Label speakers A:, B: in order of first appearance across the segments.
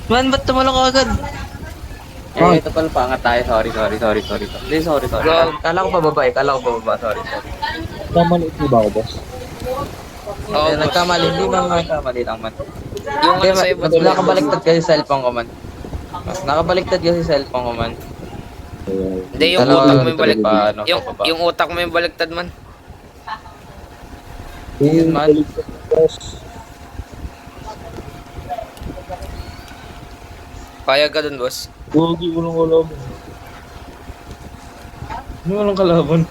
A: Man, ba't tumalak ka agad?
B: Ito pala pangat tayo. Sorry. Hindi, sorry. Kala ko pa babae. Sorry.
C: Namaliit mo ba ako, boss?
B: Oo, nagkamali. Hindi ba nagkamali lang man?
D: Yung
B: Hindi,
D: ano sa'yo, ba't ulit?
B: nakabaliktad kasi sa cellphone ko man. Nakabaliktad kasi sa cellphone ko man.
D: Hindi, yung
B: Dalawa
D: utak mo yung
B: tuloy
D: baliktad.
B: pa, ano,
D: Yung,
B: pa.
D: yung utak mo yung baliktad man.
B: Yun, man.
C: Boss.
D: Payag ka dun, boss.
C: Gogi, walang mo.
B: Ano walang kalaban?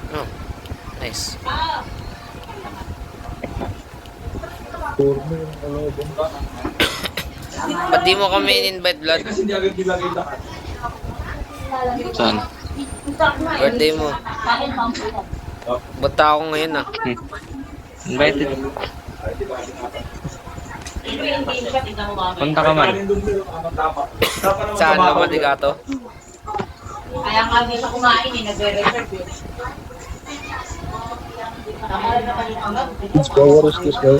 D: Oh, nice.
C: Turno, walang kalaban.
D: Ba't di mo kami in-invite, Vlad?
B: Saan?
D: Birthday mo. Bata ako ngayon ah.
B: Invited. Punta ka man.
D: Saan naman, Digato?
E: Kaya nga hindi siya kumain eh, nagre-reserve eh.
C: Kids, what is this, bro?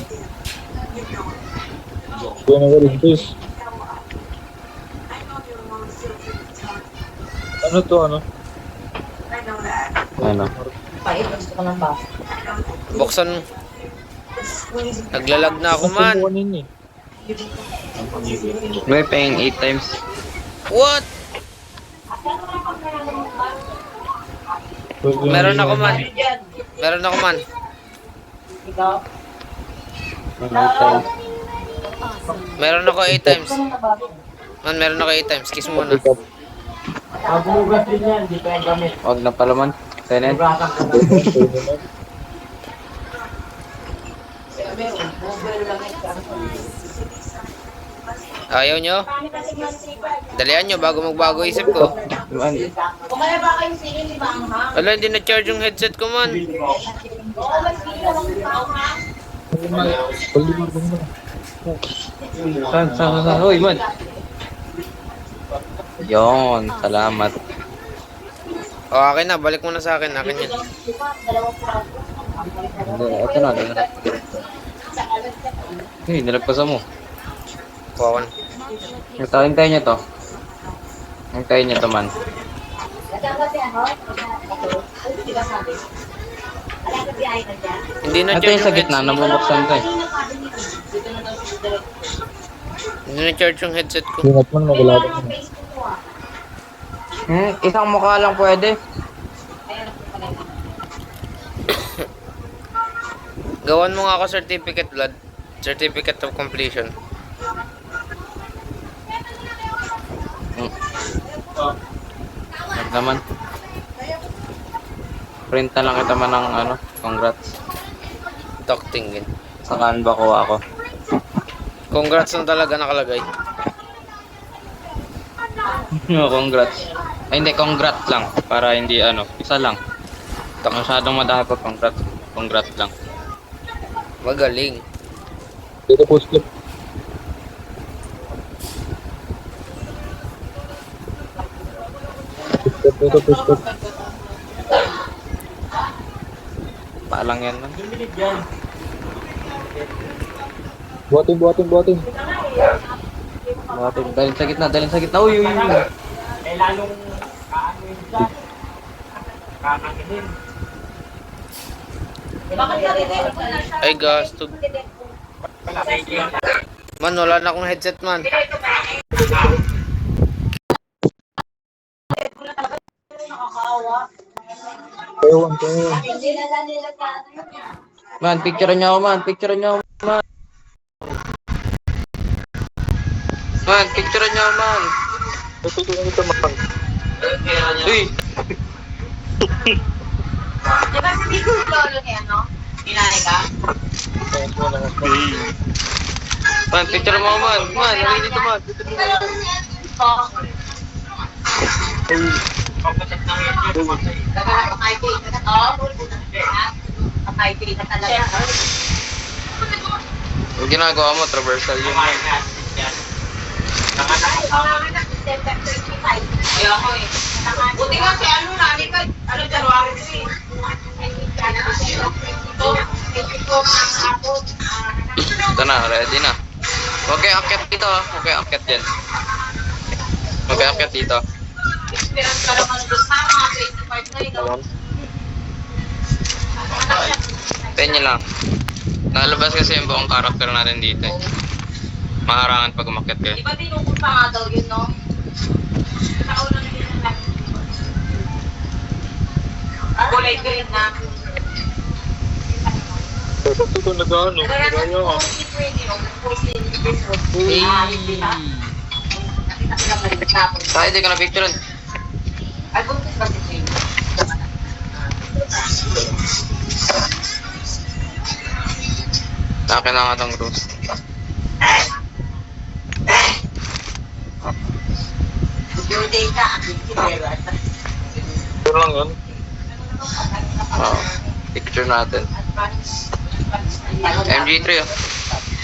C: What is this? Ano to, ano?
B: Ano?
E: Pait, gusto ko ng basa.
D: Buksan mo. Naglalag na ako man.
C: Kanina eh.
B: May paying 8 times.
D: What? Meron ako man. Meron ako man.
E: Ikaw?
B: May 8 times.
D: Meron ako 8 times. Man, meron ako 8 times. Kiss mo na.
E: Bumugas din yan, di pa yung gamit.
B: Huwag na pala man. Tenet.
E: Bugasan ko na. Meron, bubel lang ito.
D: Ayaw nyo? Dalian nyo bago magbago isip ko.
B: Man.
E: Kung kaya ba kayo singin, di ba ang hang?
D: Wala, hindi na-charge yung headset ko man.
E: Oo, mas singin lang ang hang.
B: Saan? Uy, man. Yon, salamat.
D: O, akin na. Balik mo na sa akin. Akin yan.
B: Ito na. Hey, nilagpasan mo.
D: Kuha ko na.
B: Hintayin niyo to. Hintayin niyo to, man.
D: Hindi
B: Ito
D: na-charge
B: yung sa
D: yung
B: gitna,
D: headset.
B: nabubuksan to eh.
D: Hindi na-charge yung headset ko.
C: Ingat man, magalaban mo.
B: Isang mukha lang pwede.
D: Gawan mo nga ako certificate, Vlad. Certificate of completion.
B: Huwag naman. Printa lang kita man ng ano, congrats.
D: Talk tingin.
B: Sa Canva ko ako.
D: Congrats na talaga nakalagay.
B: No, congrats. Ay hindi, congrats lang. Para hindi ano, isa lang. Masyadong madami pa congrats. Congrats lang.
D: Magaling.
C: Dito post clip. Dito post clip.
B: Paalang yan man.
C: Buhatin.
B: Buhatin. Dalhin sa gitna. Uy.
E: Eh, lalong kaano yun dyan. Kakakinin. Bakit ka rin?
D: Ay, gastog. Man, wala na akong headset, man.
E: Nakakaawa.
C: Ewan.
E: Hindi na nila
B: Man, picture niyo ako man. Man, picture niyo ako man.
C: Tututunan ito man.
B: Uy.
E: Di ba si lolo niya, no? Inanay ka?
B: Man, picture mo ako man. Man, narinig ko man.
E: Nakaka-IT ka na to? Nakaka-IT ka talaga.
B: Yung ginagawa mo, traversal yun man.
E: Kaya ako eh. Buti nga si ano, nani ka, ano, January 3.
B: ready na. Huwag kayo akyat dito ha. Huwag kayo akyat dyan. Huwag kayo akyat dito.
E: Experience ka naman doon sa mga 25 na ito.
C: Naman.
B: Tayo nyo lang. Nalabas kasi yung buong karakter natin dito eh. Maharangan pag umakyat kayo.
E: Iba din yung pa nga daw yun, no? Nauna na yun lang. Kulay green na.
C: Ito nag-ano. Nag-ano nga.
B: Tayo di ka na picture.
E: Ay, buntis ba si Queen?
B: Akin na nga itong Bruce.
E: Your data,
C: Ito lang yan.
B: Oo. Picture natin. MG3 oh.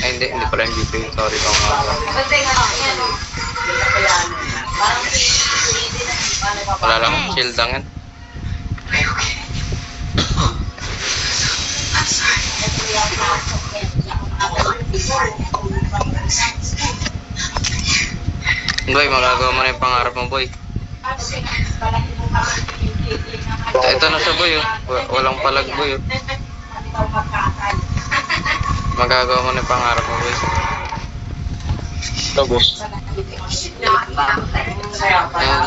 B: Ay hindi pala MG3. Sorry kung wala lang shield lang yan. Boy, magagawa mo na yung pangarap mo, boy. Ito na siya, boy. Oh. Walang palag, boy. Oh. Magagawa mo na yung pangarap mo, boy.
C: Ito, boss.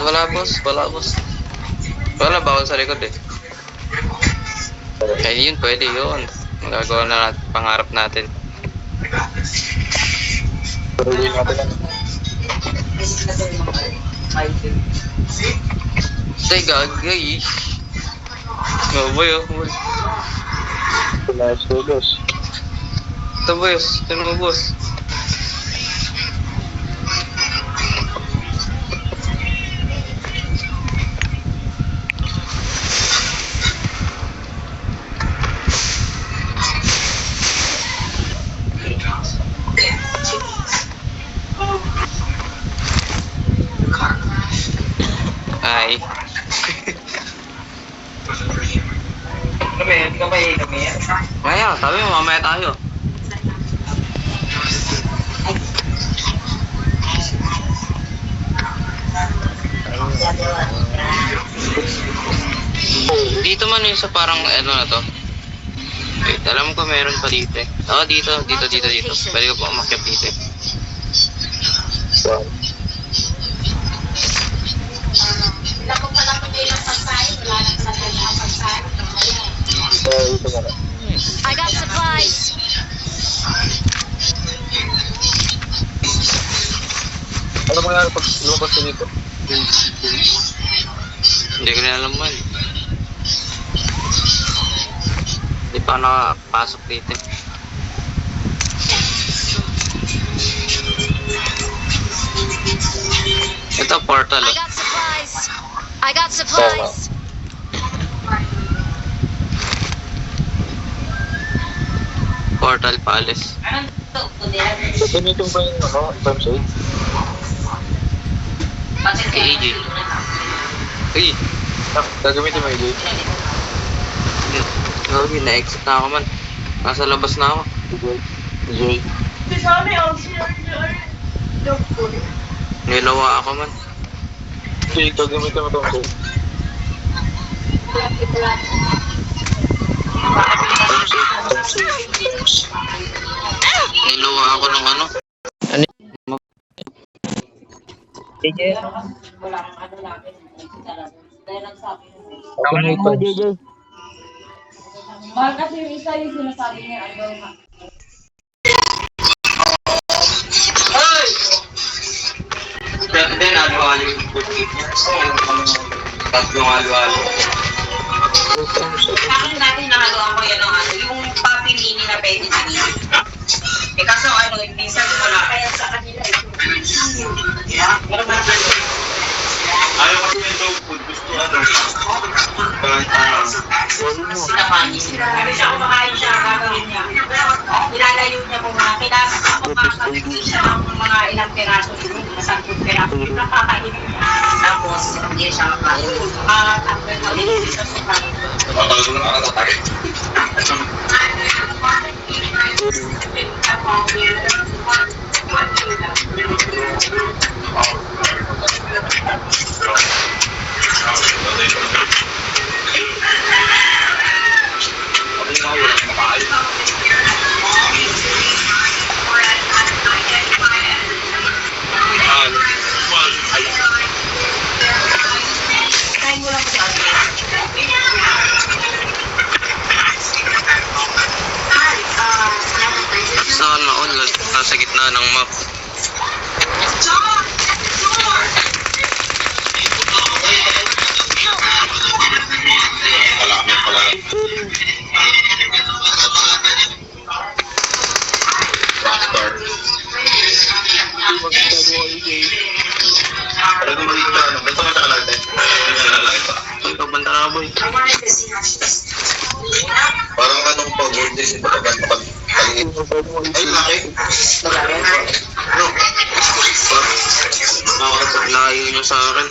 B: Wala, boss. Wala, boss. Wala, bawal sa likod eh. Kaya yun, pwede yun. Magagawa na natin pangarap natin.
C: Pero hindi natin yan.
B: Say, gagay. Oh, boy, oh, boy.
C: Ito na ito, boss.
B: Ito, boy. Ito mo, boss. Ay. Kaya, sabi mo, mamaya tayo. Dito man yung sa parang ano na to. Wait, alam ko meron pa dito eh. Oo, dito. Pwede ko pa umakyat dito eh.
C: Wow.
E: Wala ko pala kung ilang pagkain. Wala na pala kailangan pagkain.
C: Ito nga.
A: I got supplies.
C: Ano mangyari pag lumabas ka dito?
B: Hindi ko rin alam man. Hindi pa ako nakapasok dito eh. Ito, portal
A: I
B: oh.
A: got supplies. I got supplies.
B: Portal Palace.
E: Anong ito?
C: Gagamitin ba yung ano, times 8?
E: Bakit
B: Si AJ. Uy,
C: Gagamitin mo yung
B: grabe, na-exit na ako man. Nasa labas na ako.
C: Joy.
B: Nilawa ako man.
C: Joy, gagamitin mo itong Joy.
B: Nilawa ako ng ano.
E: wala kang ano namin. Dahil ang sabi mo.
C: Ako na ito.
E: Mahal kasi yung isa yung sinasabi niya, ano nga.
B: Then, halo-halo yung food niya. Tatlong halo-halo.
E: Sa akin dati nakaluan ko yan ang ano, yung papilini na pwede sinin. Eh kaso ano, minsan wala. Kaya sa kanila ito. Pero ano.
B: Ayaw kasi yung dog food. Gusto ano.
E: Sinapani sila. Pero siya kumakain siya, gagawin niya. Ilalayo niya po mga kinasa. Makakabigay siya ng mga ilang peraso. Masangkot peraso. Nakakain niya. Tapos, hindi siya makain. Tapos, hindi siya makain. Kain mo lang kasi ako.
B: Sana all nasa gitna ng map. Pagbanta na boy.
C: Parang anong pag-order si pag ay, laki. No.
B: Layo nyo sa akin.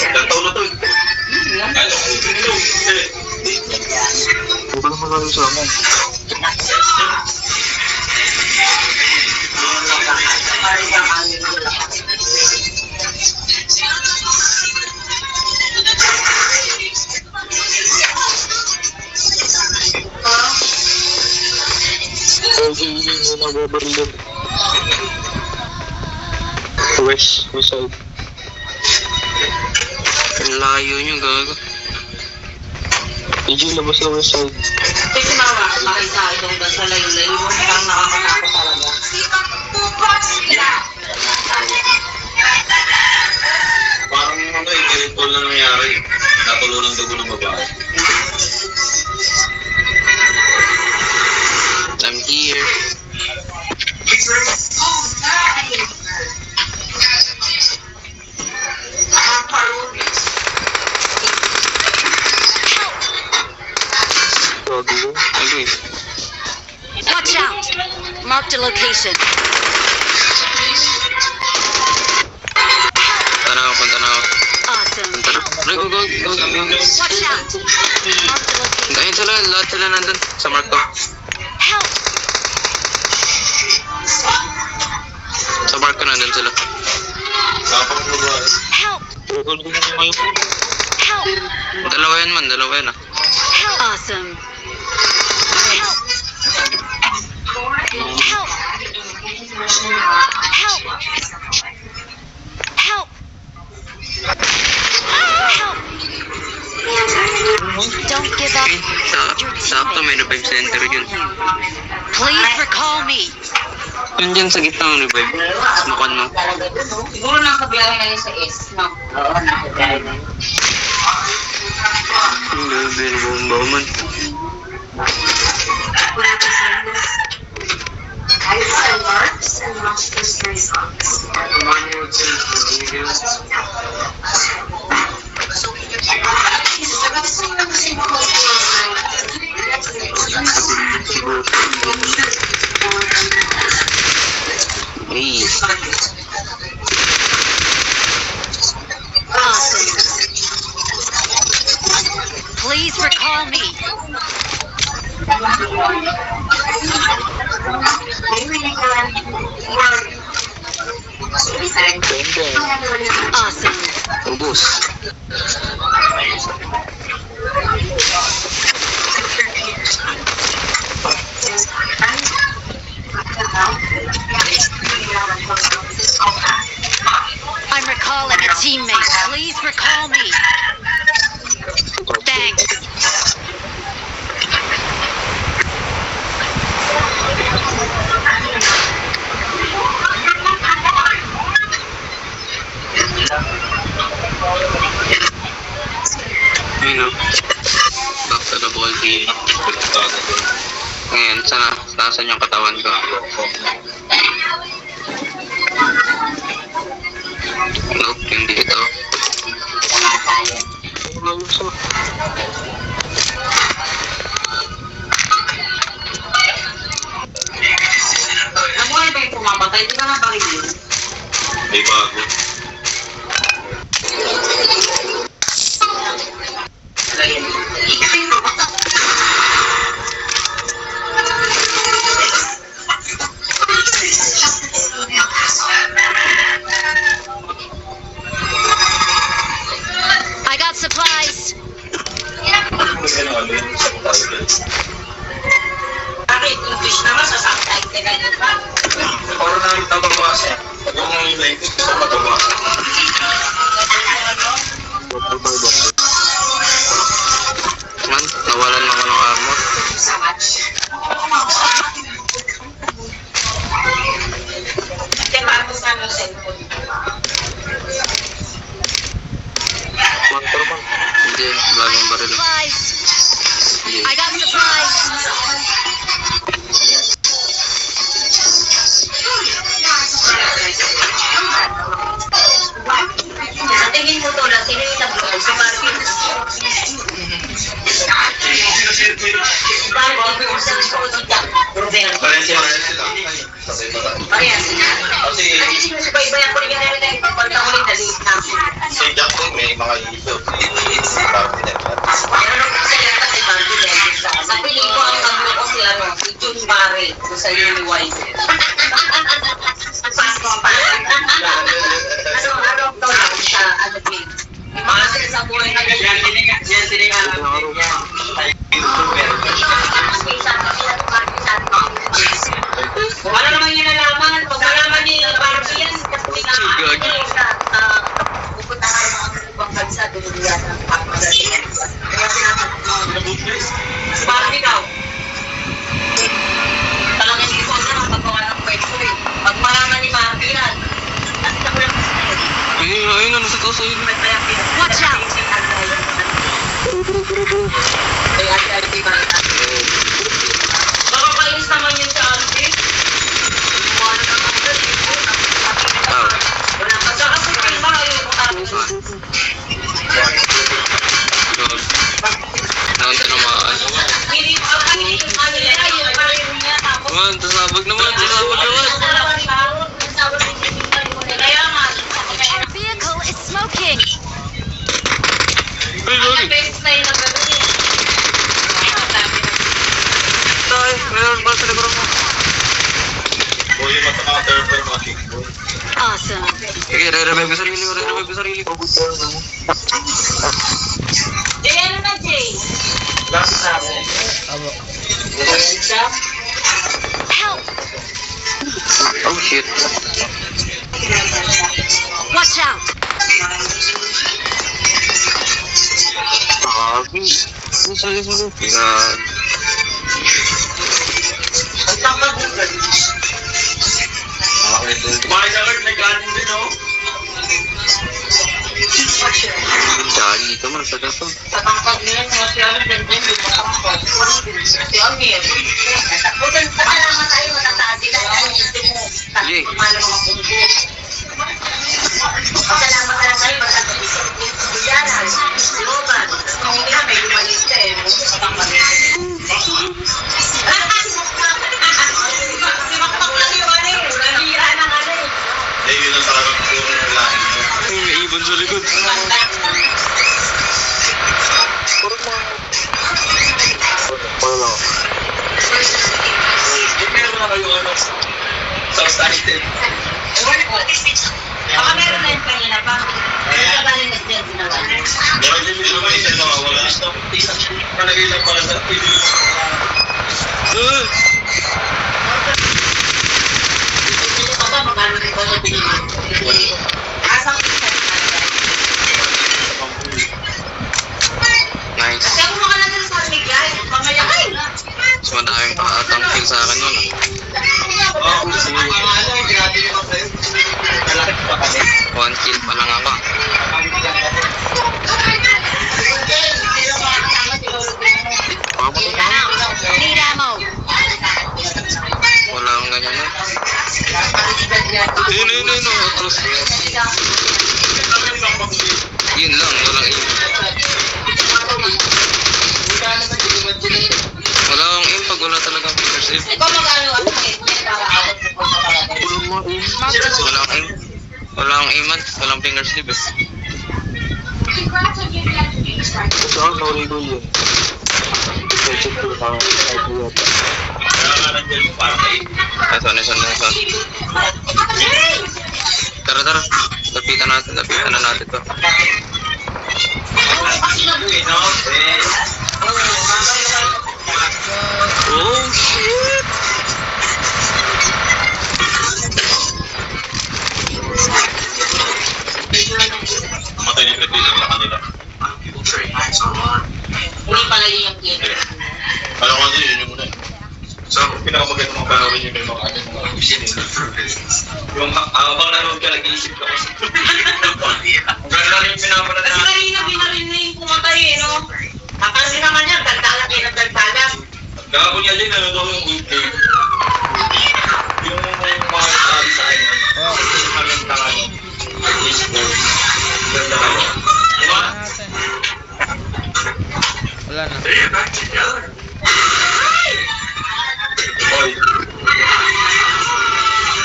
C: Ilang taon na to eh. Huwag naman kayo sa amin. West side.
B: Ang layo nyo, gago.
C: EG, labas na west side.
E: Kasi mama, makita itong sa layo-layo mo, parang nakakatakot talaga.
C: Parang ano eh, ganito na nangyari. Natulo ng dugo ng babae.
B: I'm here. Okay.
A: Watch out! Marked a location.
B: Punta na ako.
A: Awesome.
B: Punta na. Ay, go.
A: Watch out! Marked a location.
B: Ayun sila, lahat sila nandun sa mark ko.
A: Help!
B: Sa mark ko nandun sila.
C: Kapag babae.
A: Help! Help!
B: Dalawa yan man, dalawa yan ah.
A: Help! Awesome. Help! Help! Help! Help! Help! Don't give up.
B: Sakto may revive center yun.
A: Please recall me.
B: Yun dyan sa gitna ng revive. Smokan mo.
E: Siguro nakabiyahe na yun sa S, no? Oo, nakabiyahe na yun.
B: Hindi, binubomba man. Hey.
A: Awesome. Please recall me. Awesome.
B: Ubus.
A: I'm recalling a teammate. Please recall me. Thanks.
B: Ayun o. Back to the ball game. Ngayon, saan yung katawan ko? Nope, hindi ito.
E: Nabuhay ba yung pumamatay? Di ba nabaril yun?
C: May bago.
E: Bakit? English naman sa subtitle na yun ba?
C: Parang namin tababa siya. Pag yung mga United, gusto mataba.
B: Man, nawalan na ako ng armor.
E: Kasi bago sa ng cellphone.
B: Hindi, bagong baril.
A: Supplies.
B: Hindi.
A: I got supplies.
E: Sa tingin mo to lang, sino yung nabukal? Si Barbie. Barbie kung saan gusto ko si Jack. Roberto. Parehas sila. Kasi sinusubaybayan ko rin yung narinig na ipapalta ko rin na late na.
C: Si Jack din, may mga issue. Si Barbie din.
E: Pero nung sa yata si Barbie din. Sa piling ko ang naglo ko si ano, si June Barre. Kung sa Uni Wise. Pasko pa. Ano to lang sa ano din. Mga sila sa buhay na yan. Yan siningalan niya. Wala naman yung nalaman. Pag malaman ni Barbie yan, kasi pupunta ka naman ang ibang bansa, doon yan ang pagpagdating. Kaya sinasabi mo, si Barbie daw. Talagang hindi ko na magpagawa ng kwento eh. Pag malaman ni Barbie yan, nakita ko lang kasi na yun.
B: Ayun, ano sa kaso yun?
A: Watch out.
E: Ay, ate-ate ba? Nakakainis naman yun sa ate. Wala naman sa dito. Wala pa siya kasi kayo ba kayo
B: Noon na naman.
E: Pili ko ang pili ko sa nila yung pareho niya tapos
B: Man, sasabag naman, sasabag naman.
E: kaya nga
A: Our vehicle is smoking.
B: Uy,
E: ang
B: sorry.
E: best style na gano'n eh.
B: Tay, meron ba sa libro mo?
C: Boy, yung mata-counter mga kickboy.
A: Awesome.
B: Sige, re-revive ko sarili ko, re-revive ko sarili ko.
E: Jay, ano na Jay?
C: Lapit na ako.
A: Help.
B: Oh shit.
A: Watch out.
B: Sorry. God.
E: Ang tangkad mo.
C: Kumain sa Lord, nag-anin din oh.
B: Dali ka man sa gato.
E: Sa tangkad niya, mga siyalo din din, yung matangkad. Kasi ang ngayon, bukan sa alaman tayo matataas sila.
B: Sige.
E: Malo mga pundo. Pasalamat na lang tayo matataas. Biyanan, Logan, kung hindi na may lumalista eh. Sa tangkad niya. Kasi makapag lang yung ano eh. Nahira na ano eh.
C: Eh, yun ang talagang puro ng lahat.
B: Ay, may ibon sa likod.
C: Yung meron na kayo ano, substantive.
E: Ewan ko. Baka meron na yung kanina pa. Kaya galing na siya ginawa.
C: Meron din yung mga isa na wala. Palagay lang pala sa pwede mo.
E: Ito pa ba, magkano rin ba sa pinili? Asang pizza rin natin.
B: Nice.
E: Kasi ako makalala sa Miguel. Pamaya ay!
B: Mas madaming pakatang kill sa akin nun.
C: Oo, kasi grabe naman kayo. Malaki pa kami.
B: 1 kill pa lang ako.
A: Need ammo.
B: Wala akong ganyan nun. Yun, atros. Yun lang, walang aim. Wala akong aim pag wala talagang finger save.
E: Ikaw magkano ang hit?
B: Wala akong aim. Wala akong aim man. Walang finger sleeve eh.
C: Kaya nga nandiyan yung party.
B: Nasa. Tara. Lapitan na natin to.
C: Ano, eh.
E: malayo yung kilo.
C: Alam ko yun yung muna. So, pinakamaganda mong panoorin yung may mga vision nila. Yung habang nanood ka, nag-iisip ka kasi. Ang ganda rin yung pinapanood
E: Kasi
C: na.
E: kanina binarin na yung kumatay eh, no? Kapansin naman yan, dagdalag kayo ng dagdalag.
C: Gagawin niya din, ano daw yung weekday. Yung mga nagsabi sa kanya. Yung maganda ka yun. Ganda ka yun. Diba?
D: Wala na.
C: Oy.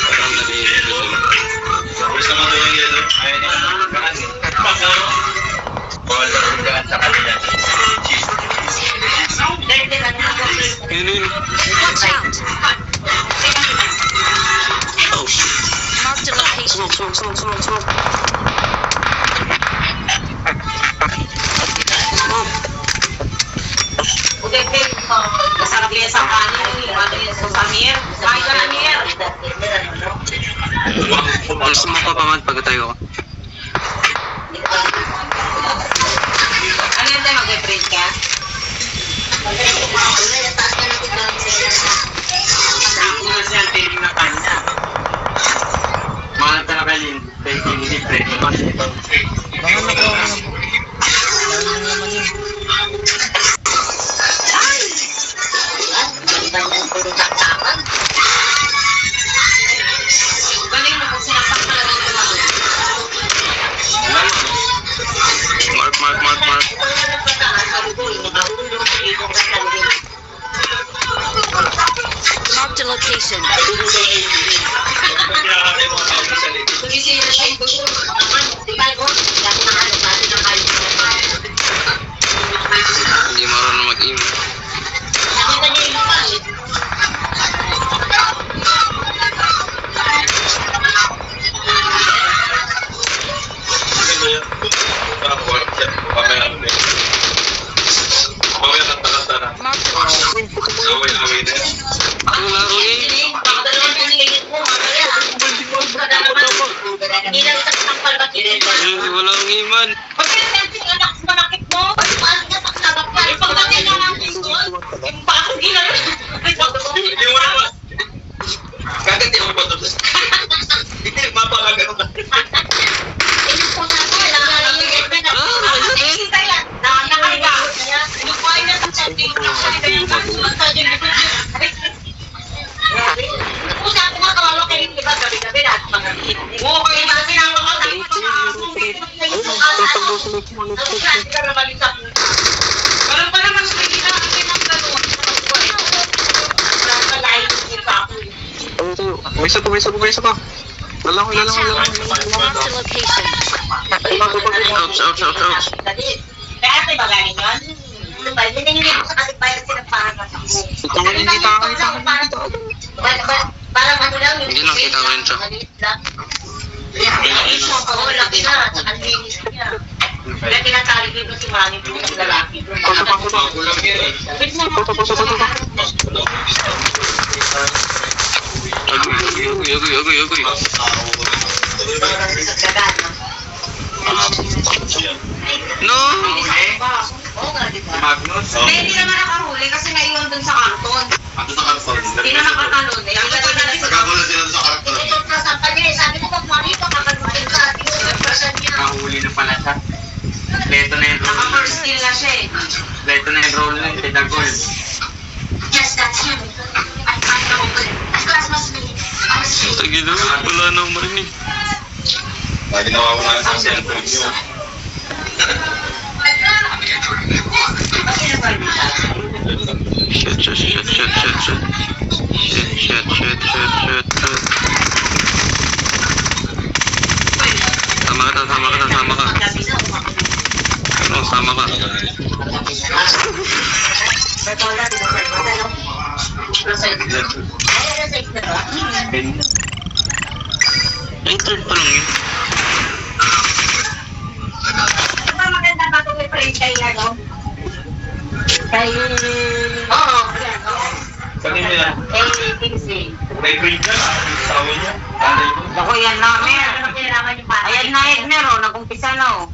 C: Parang nag-iisip ko sila. Tapos naman daw yung yelo. Ayun yun. Bawal na rin ka sa kanila.
B: Yun.
A: Watch out! Marked a location.
E: Masarap yan sa kanin, yung ano yung sa Samir. Kain ka na, Mir.
B: Gusto mo pa paman pag tayo ka?
E: Ano yan tayo, mag-print ka?
C: Mahal ka na kalin. Hindi pre.
D: Baka nakuha ko na. Dami ng laman yun.
E: Galing mo kung sinaksak ka lang yung tumagot.
B: Mark.
A: Marked a location.
E: Tumisira siya yung gusto. Di ba, Gon? Dati na ano, dati na kayo.
B: Hindi marunong mag-aim.
E: Nakita niya yung mukha eh.
A: Marked a location.
B: Ang laro eh.
E: Baka dalawang pinilin mo, mamaya. Hindi lang sa sampal ba
B: Walang iman.
E: Pag yung anak sa manakit mo, paano ka saksabat ka? Pag bakit ka lang gusto, yung bakit ginano?
C: Hindi mo naman. Kaganti ako ba ito? Hindi, mapakagano ka.
E: Nakakahiga. Lupain na sa chatting. Kung sabi nga kawawa kayo, di ba, gabi-gabi natin mag-ibig. Oo, kayo ba, sinama ka, sabi ko mga walang pa naman sa kita, kasi nang gano'n. Walang palahin yung ako.
B: May isa pa. Lalang.
A: Marked a location.
B: Ouch.
E: Kaya ito ba galing yun? Hindi ko sa kasipay kasi nagpahanap ako. Parang ano lang yung...
B: Hindi nakita ko rin siya.
E: Maliit lang. Oo, laki na. Tsaka linis niya. Kaya tinatali dito si Manny po ng lalaki.
C: Magulang yan eh.
B: Agoy.
E: Sa gagan, no?
B: No!
E: Oo nga, di ba?
C: Magnus?
E: Hindi naman nakahuli kasi naiwan dun sa karton.
C: Ando sa karton.
E: Hindi naman katalon. Eh, ang galing na sa
C: Nagkakaroon sila sa karton.
E: sabi ko pag marito, kapag makita, yung niya.
F: Nakahuli na pala siya. Leto na yung role.
E: Naka-first skill na siya eh.
F: Leto na yung role ng Pedagol.
E: Yes, that's him. I find no good. As class must be.
B: Sige daw, wala na marinig.
C: Ginawa ko nga sa cellphone nyo.
B: Shit. Sama ka. Ano, sama ka. Ay, third pa lang yun.
E: Maganda ba itong i-print kay ano? Kay... Oo, yan.
C: Kanina yan.
E: Kay Kinsey.
C: May grade na. Sawa niya. Tanay ko.
E: Ako yan namin. Ayan na Edmer, nag-umpisa na oh.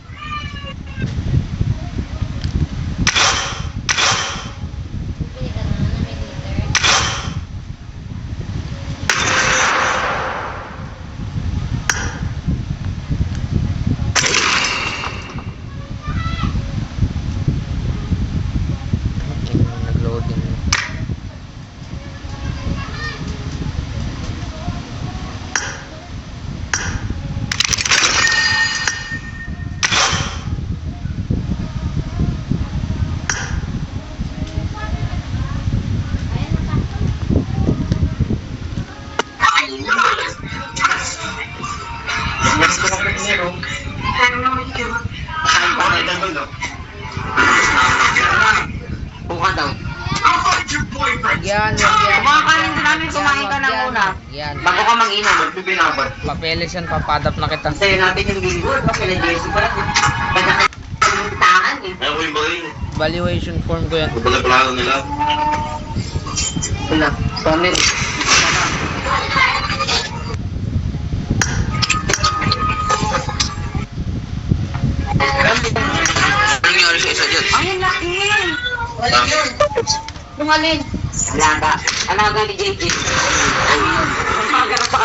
D: Yan, yan.
E: Kumakain din namin, kumain ka na muna.
D: Yan.
E: Bago ka mag-inom.
C: Binabat.
D: Papeles yan, papadap na kita.
E: Sa'yo natin yung billboard, pa sila Jesse pa rin. Pagkakalimtahan eh.
C: Ayaw ko yung bagay.
D: Valuation form ko yan.
C: Pala plano nila.
E: Wala. Pamil.
F: Ano nangyari sa isa dyan?
E: Ay, laki! Wala yun. Lumalin. Alaga. Alaga ni JJ. Alaga pa.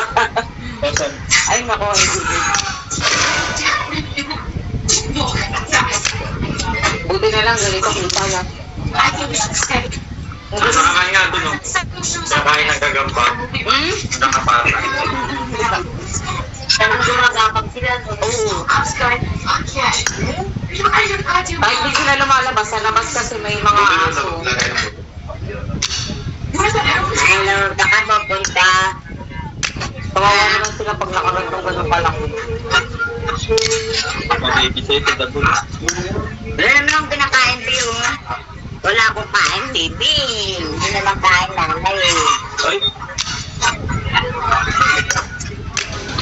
E: Ay, nako. Buti na lang, ganito kita na.
C: Nakakain nga doon, no? Nakakain ng gagamba. Nakapara.
E: Kaya gumagapag sila. Oo. Kahit di sila lumalabas, sa labas kasi may mga aso. Hello, saan mapunta? Kawawa naman sila pag nakarantong ganun palaki.
C: Mabibisay sa dabol.
E: Wala namang pinakain, Biyo. Wala akong kain, baby. Hindi naman kain nanay.
C: Ay,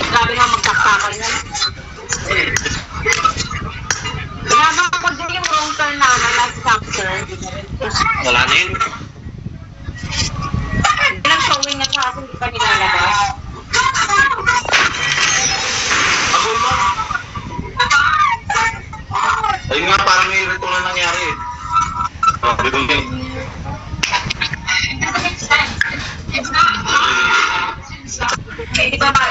E: Grabe nga magsaksakan yan. Pinabang ko din yung wrong turn na last chapter.
C: wala na yun.
E: Nag-showing na siya kasi hindi pa nilalabas.
C: Abol mo. Ayun nga, parang may rito na nangyari eh. Oh, bibigay.
E: Iba ba?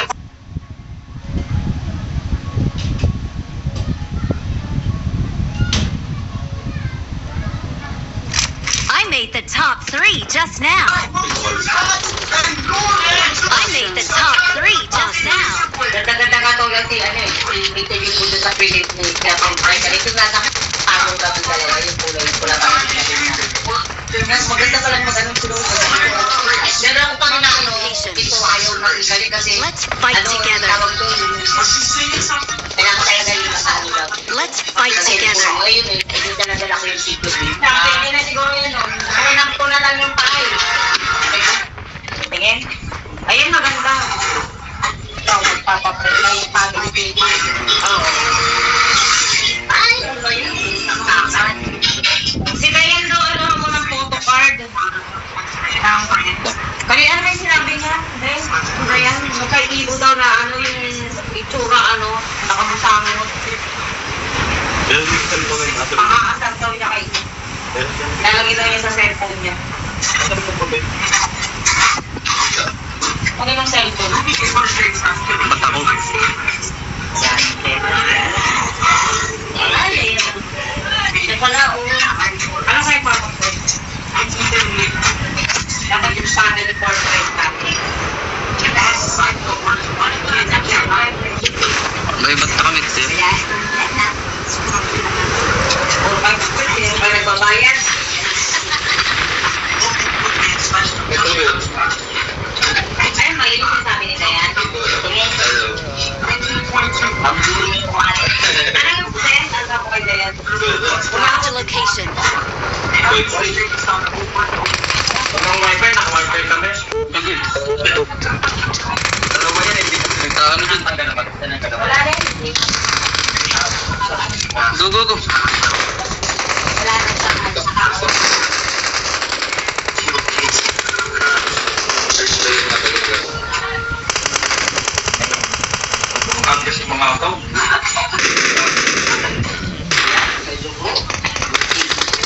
A: I made the top 3 just now. I made the top 3 just now.
E: Ganda-ganda ka tulad si interview po doon sa Philippines ni Captain Frank. Ito nga na ano ka doon dalawa yung kulay pula pa mas maganda pa lang mag-anong tulong. Meron pa rin ako ito ayaw makikali kasi
A: Let's fight together.
E: tawag doon kailangan talaga yung kasano daw.
A: Let's fight together.
E: Ayun eh, hindi talaga ako yung secret. Hindi na siguro yun o. Hanap ko na lang yung pay. Tingin? Ayun maganda. Ito, magpapapit na yung family baby. Oo. Ay, ano ba yun? Si Dayan daw, ano mo ng photo card. Kaya ano ba yung sinabi niya? Dayan, magkaibo daw na ano yung itsura, ano, nakamusamot.
C: Pero yung cellphone ay natin.
E: Makaasar daw niya kay lalagay daw niya sa cellphone niya.
C: Ano po ba?
E: Ano yung cellphone?
C: Ba't ako?
E: Ay, siya pala, ano sa'yo pa ako? Dapat yung family portrait natin.
F: May ba't nakamit eh?
E: O, pag-split, hindi pa nagbabayad.
C: Ito yun.
E: Ay, mahilig yung sabi ni Dayan. Tingin. Ano yung friend? Ano ako kay Dayan?
A: Marked a location.
C: Anong wifi? Naka-wifi kami. Ano ba yan?
F: Nagtaano dyan?
E: Wala rin.
F: Go, go, go.
E: Wala rin sa kanya.
C: Search na yun nga talaga. Ang kasi mga account.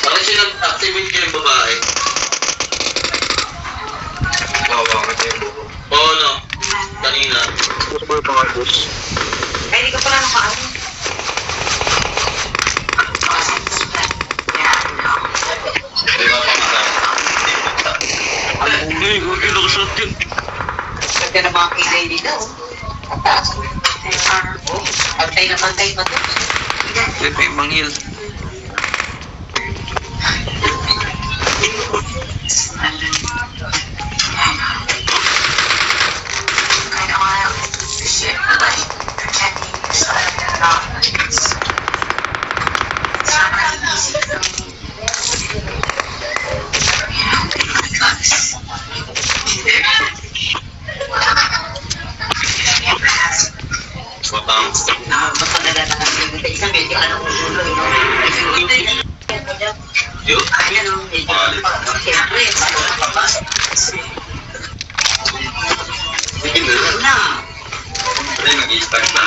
C: Bakit siya nag-activate kayo yung babae? Bakit yung buko? Oo, no. Kanina.
E: Ay, hindi ko pala nakaano.
C: Di ba pangarap?
F: Ay, huwag yung nakasot yun.
E: Ganda na mga kilay dito. Pantay na pantay pa to.
F: Pepe, manghil.
E: Thank you.
C: Yun.
E: Ayan o, siyempre,
C: Hindi
E: na.
C: Ay, nag-i-start na.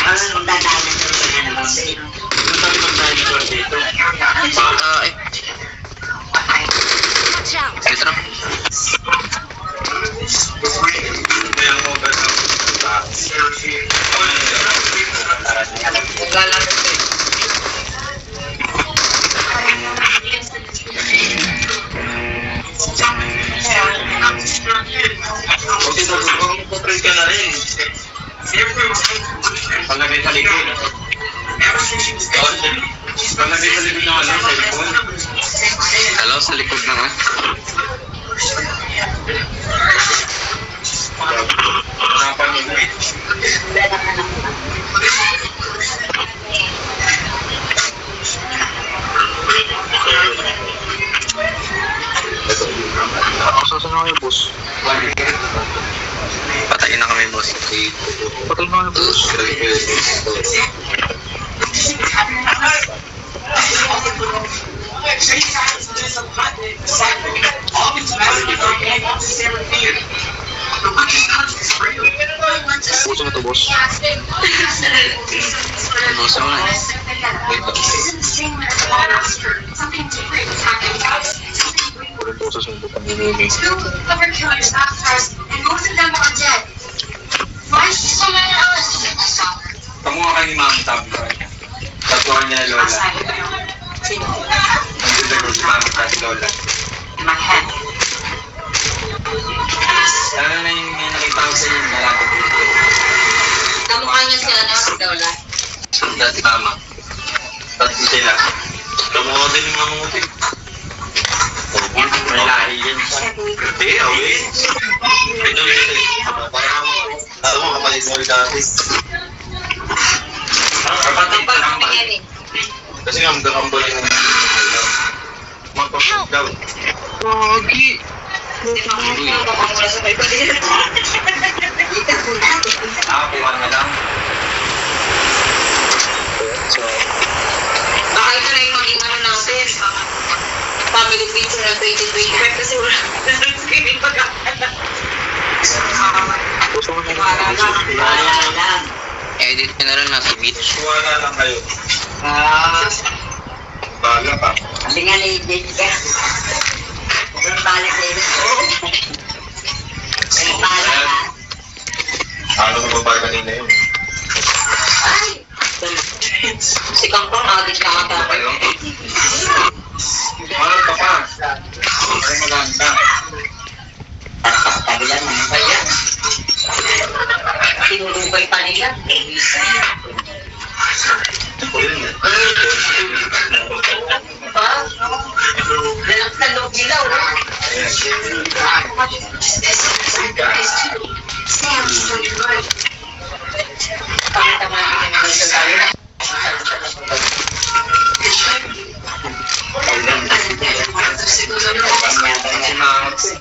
E: Ang dadalan sa mga naman sa iyo.
C: Masarap ang dinosaur dito.
A: Watch out.
F: Ito na.
C: Kaya mo ba sa Okay, mag-control ka na rin. Palagay sa likod. Palagay sa likod ng ano, cellphone.
F: Hello, sa likod na nga.
C: Napanigit.
G: Saan na kayo, boss?
F: Patayin na kami, boss.
G: Patay na kayo, boss. Puso na to, boss.
F: Boss mo na.
G: Walang boses ng butang nilini.
H: Two cover killers upstairs, and most of them are dead. Why is so many others?
C: Kamuha ka ni Ma'am Tab. Tatuan niya Lola. Nandito ko si Ma'am Tab si Lola.
E: My head.
C: Lalo na yung may nakita ko sa inyo, malapit dito.
E: Kamukha niya si ano, si Lola.
C: Dati Mama. Tatlo sila. Kamuha din yung Mama Muti. May lahi yan siya. Hindi, awin. Ito yun eh. Parang ako mo, kapalit mo rin dati. Kapatid pa lang ba? Kasi nga, magkakambal yung magpapag daw.
F: Pogi!
C: Nakakuha na lang.
E: Baka ito na yung maging ano natin. Family picture ng 2025 kasi wala na screening pagkakala.
G: Puso na kayo.
E: Wala lang.
F: Edit ko na rin nasa beach.
C: Wala lang kayo. Bala pa.
E: Lingan ni Jessica. Yung balik din. Yung balik ha.
C: Ano ko ba kanina yun?
E: Ay! Si Kangkong, adik na ata.
C: Ano ka pa? Ay maganda.
E: Tabilan mo pa yan. Tinulubay pa nila.
C: Ito yun eh.
E: Ha? Lalak sa loob nila, wala. Pakita mo natin yung mga sasabi.
C: Si Max.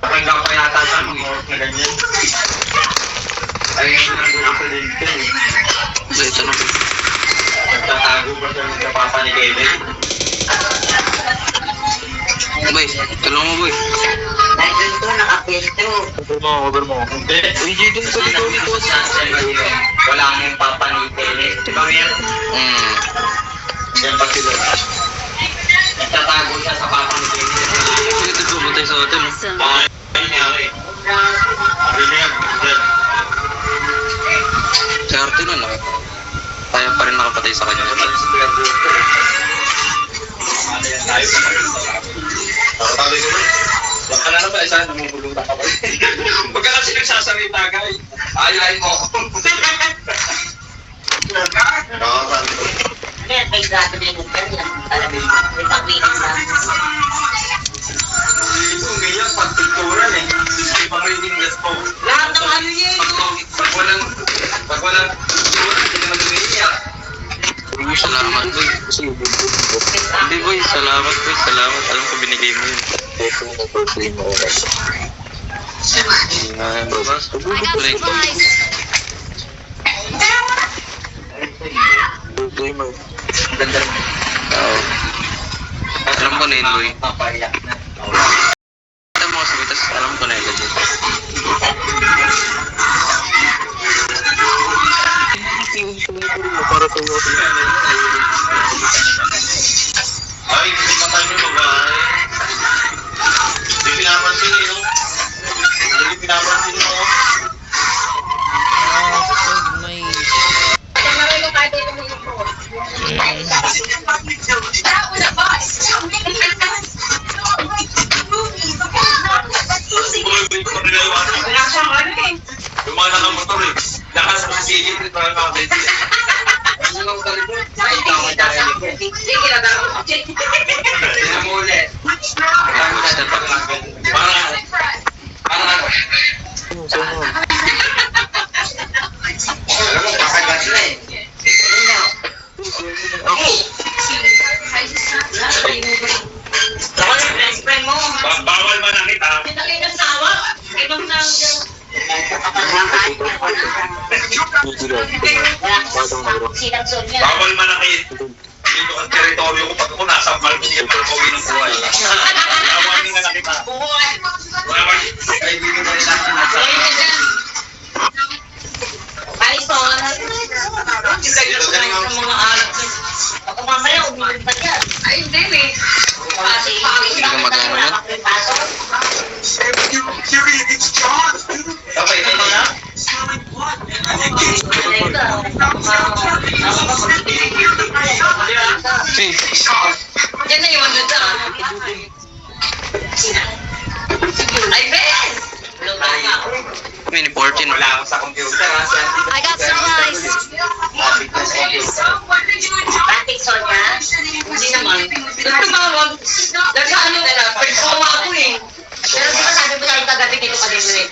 C: Pakinggan ko yata sa mga na ganyan. Ay, yung nandun sa dito eh.
F: Ito na.
C: Nagtatago ba siya sa papa ni Kevin?
F: Boy, tulungan mo, boy.
E: Nandun to, nakapilto.
G: Cover mo.
C: Hindi.
G: Uy, dito sa likod dito.
C: Wala mong papa ni Kevin. Ikaw yan. Yan pa sila. Nagtatago siya sa papa ni Kevin.
F: Ito pumatay sa hotel.
A: Awesome.
C: Ay, nangyari. Sabi niya, dyan.
F: Sa arte nun, kaya pa rin nakapatay sa kanya.
C: Sabi ko ba? Wag ka na na ba? Isa, namumulong na ka ba? Huwag ka kasi nagsasalita ka eh. Ayayin mo ako. Nakakasabi ko.
E: May grado din yung kanya. Alam mo, may pagwiling na.
C: Ito, ganyan, pagtuturan eh. Ibang reading gas po.
E: Lahat ng ano niya eh.
C: Pag walang tuturan, hindi naman umiiyak.
F: Salamat, boy.
G: Kasi yung
F: Hindi, boy. Salamat, boy. Salamat. Alam ko binigay mo yun.
G: birthday mo.
F: Hindi nga, boss.
A: I got supplies.
G: Birthday mo.
C: Ganda rin.
F: Oo. Alam ko na yun, boy.
C: Papayak na.
F: Ito mo kasi, tas alam ko na yun. Legit.
G: Para sa iyo.
C: Ay, hindi pa tayo ng babae. Hindi pinapansin eh, no? Hindi pinapansin mo.
D: May...
E: Marunong kahit ito mo yung phone. Wala siyang ano eh.
C: Yung mga nakamotor eh. Lakas ng sigit ito ang kapit.
E: Sige, nagagawa ko.
C: Tingnan mo ulit. Parang
G: Saan mo?
C: alam mo, kakagat na eh.
E: Ako yung best friend mo.
C: Bawal man ang kita.
E: Kita kayo ng sawa. Ibang nang...
G: Hindi lang. Batang nagro.
E: Sinagson niya.
C: Bawal man ang kita. Dito ang teritoryo ko. Pag ako nasa mal, hindi ako gawin ng buhay. Bawal nga na kita.
E: Buhay.
C: Bawal. Ay, dito na rin natin nasa.
E: Alis ko. Hindi kayo sa mga anak. Ako mamaya, umilig pa yan. Ay, hindi eh.
F: Hindi ka magawa yan?
C: Okay, ito na.
F: Hey,
E: Yan na yung maganda. Ay, Ben!
F: mini 14.
C: Wala ako sa computer.
A: I got supplies.
E: Batik Sonia? Hindi naman. Tumawag. Nagkaano na lang. Pagkawa ako eh. Pero di ba sabi mo tayo kagabi dito ka din rin?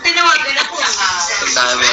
E: Tinawagan ako.
F: Pagdami.